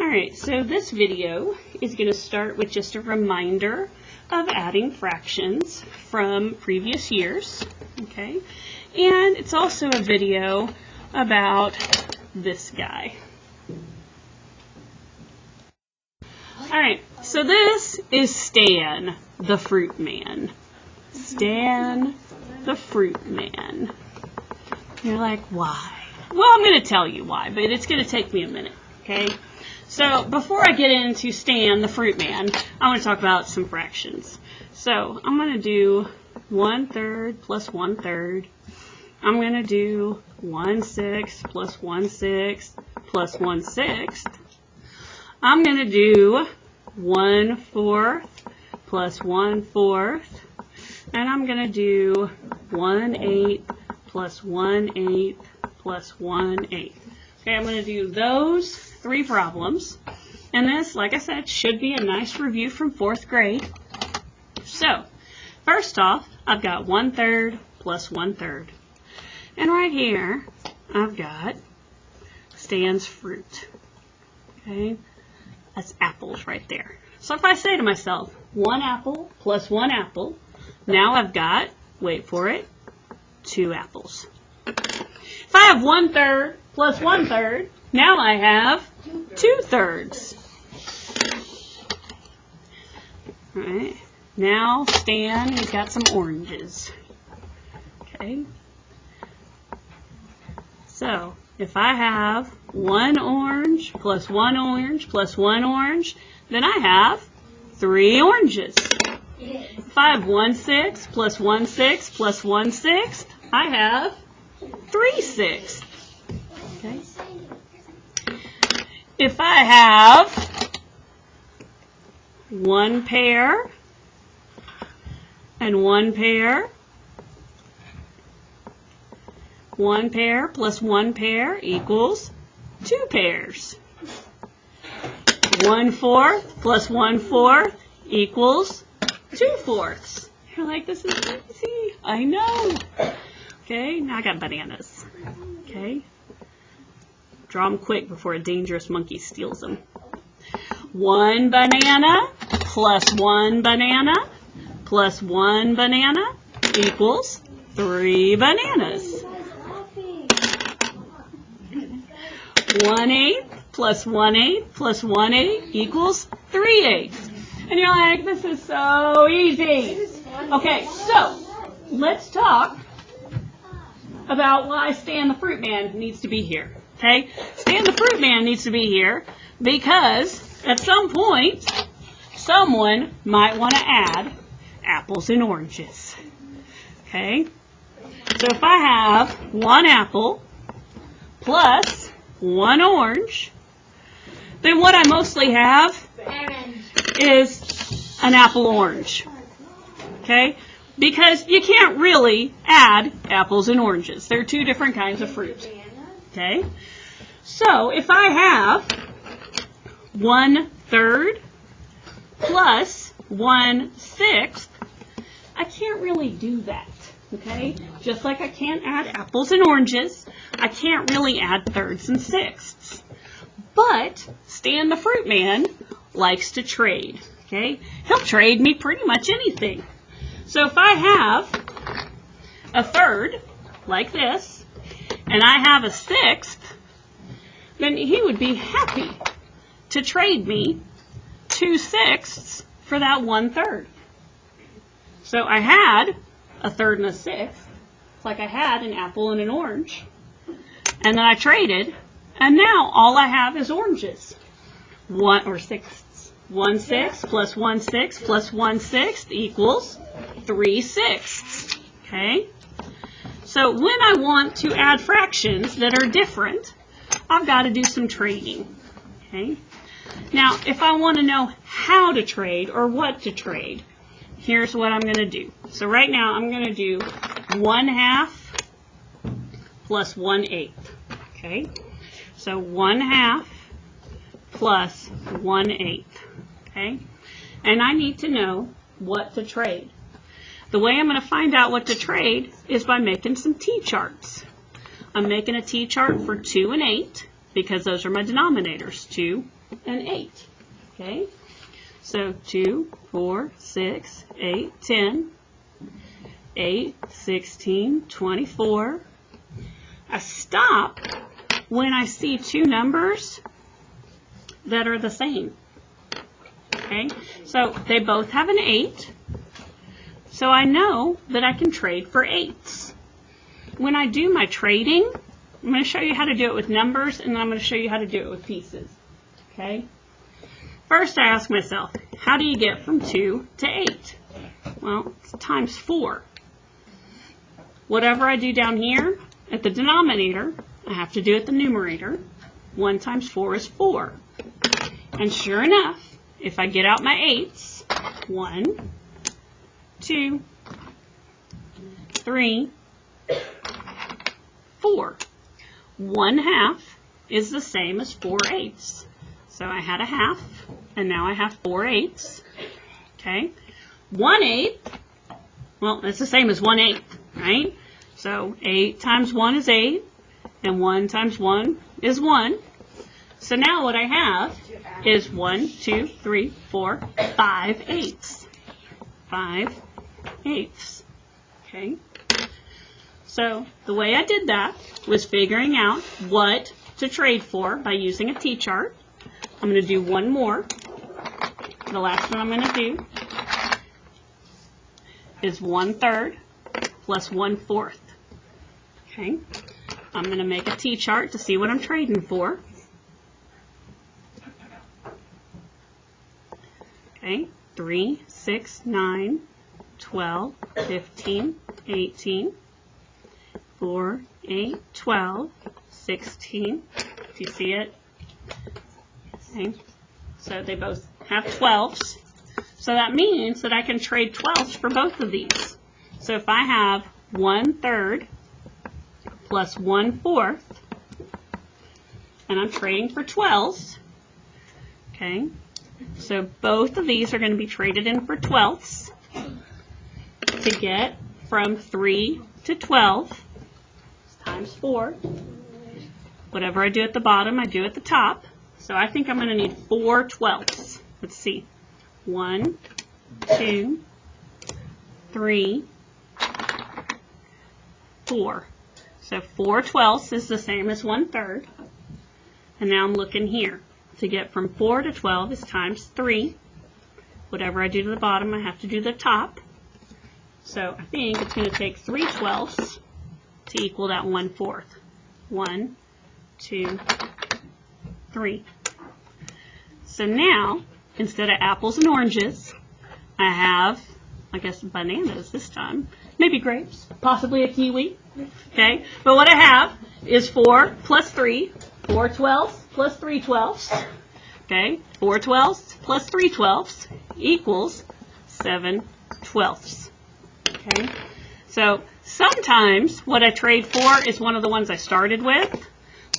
Alright, so this video is going to start with just a reminder of adding fractions from previous years, okay? And it's also a video about this guy. Alright, so this is Stan, the fruit man. Stan, the fruit man. You're like, why? Well, I'm going to tell you why, but it's going to take me a minute, okay? So before I get into Stan, the fruit man, I want to talk about some fractions. So I'm going to do 1/3 plus 1/3. I'm going to do 1/6 plus 1/6 plus 1/6. I'm going to do 1/4 plus 1/4. And I'm going to do 1/8 plus 1/8 plus 1/8. Okay, I'm going to do those 3 problems. And this, like I said, should be a nice review from 4th grade. So, first off, I've got 1/3 plus 1/3. And right here, I've got Stan's fruit. Okay, that's apples right there. So if I say to myself, 1 apple plus 1 apple, now I've got, wait for it, 2 apples. If I have 1/3 plus 1/3, now I have 2/3. Alright, now Stan, he's got some oranges. Okay. So, if I have 1 orange plus 1 orange plus 1 orange, then I have 3 oranges. If I have 1/6 plus 1/6 plus 1/6, I have 3/6. Okay. If I have 1 pair and 1 pair, 1 pair plus 1 pair equals 2 pairs. 1/4 plus 1/4 equals 2/4. You're like, this is easy. I know. Okay, now I got bananas. Okay. Draw them quick before a dangerous monkey steals them. 1 banana plus 1 banana plus 1 banana equals 3 bananas. 1/8 plus 1/8 plus 1/8 equals 3/8. And you're like, this is so easy. Okay, so let's talk about why Stan the fruit man needs to be here. Okay, Stan the fruit man needs to be here because at some point someone might want to add apples and oranges. Okay, so if I have 1 apple plus 1 orange, then what I mostly have is an apple orange. Okay, because you can't really add apples and oranges. They're 2 different kinds of fruit. Okay, so if I have 1/3 plus 1/6, I can't really do that. Okay, just like I can't add apples and oranges, I can't really add 1/3 and 1/6. But Stan the fruit man likes to trade. Okay, he'll trade me pretty much anything. So if I have 1/3 like this, and I have 1/6, then he would be happy to trade me 2/6 for that 1/3. So I had 1/3 and 1/6, like I had an apple and an orange, and then I traded, and now all I have is oranges. 1/6 plus 1/6 plus 1/6 equals 3/6. Okay? So when I want to add fractions that are different, I've got to do some trading. Okay? Now, if I want to know how to trade or what to trade, here's what I'm going to do. So right now I'm going to do 1/2 plus 1/8. Okay? So 1/2 plus 1/8. Okay? And I need to know what to trade. The way I'm going to find out what to trade is by making some T-charts. I'm making a T-chart for 2 and 8 because those are my denominators, 2 and 8. Okay? So 2, 4, 6, 8, 10, 8, 16, 24. I stop when I see two numbers that are the same. Okay? So they both have an 8. So I know that I can trade for 8s. When I do my trading, I'm going to show you how to do it with numbers, and then I'm going to show you how to do it with pieces. Okay? First, I ask myself, how do you get from 2 to 8? Well, it's times 4. Whatever I do down here at the denominator, I have to do at the numerator. 1 times 4 is 4. And sure enough, if I get out my 8s, 1, 2, 3, 4. 1/2 is the same as 4/8. So I had a half, and now I have 4/8. Okay? 1/8, well, that's the same as 1/8, right? So 8 times 1 is 8, and 1 times 1 is 1. So now what I have is 1, 2, 3, 4, 5/8. 5/8. Okay? So the way I did that was figuring out what to trade for by using a T-chart. I'm going to do one more. The last one I'm going to do is 1/3 plus 1/4. Okay? I'm going to make a T-chart to see what I'm trading for. Okay? 3, 6, 9, 12, 15, 18, 4, 8, 12, 16. Do you see it? Okay. So they both have 12s. So that means that I can trade 12s for both of these. So if I have 1/3 plus 1/4, and I'm trading for 12s, okay, so both of these are going to be traded in for 12ths to get from 3 to 12 times 4. Whatever I do at the bottom, I do at the top. So I think I'm going to need 4 12ths. Let's see. 1, 2, 3, 4. So 4 12ths is the same as 1/3. And now I'm looking here. To get from 4 to 12 is times 3. Whatever I do to the bottom, I have to do the top. So I think it's going to take 3 12ths to equal that 1/4. 1, 2, 3. So now, instead of apples and oranges, I have, I guess, bananas this time. Maybe grapes, possibly a kiwi. Okay, but what I have is 4 plus 3, 4 12ths plus 3 12ths. Okay, 4 12ths plus 3 12ths equals 7 12ths. Okay, so sometimes what I trade for is one of the ones I started with,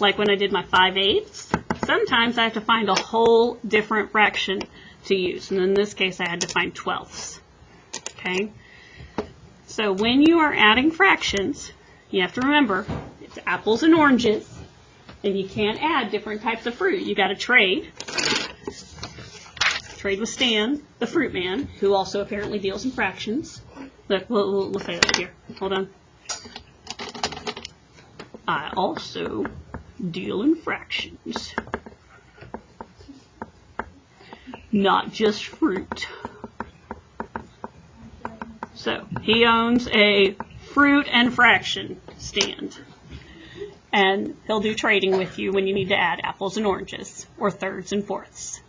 like when I did my 5/8. Sometimes I have to find a whole different fraction to use, and in this case I had to find 12ths. Okay, so when you are adding fractions, you have to remember it's apples and oranges, and you can't add different types of fruit. You got to trade with Stan, the fruit man, who also apparently deals in fractions. Look, we'll say that here. Hold on. I also deal in fractions, not just fruit. So he owns a fruit and fraction stand, and he'll do trading with you when you need to add apples and oranges or thirds and fourths.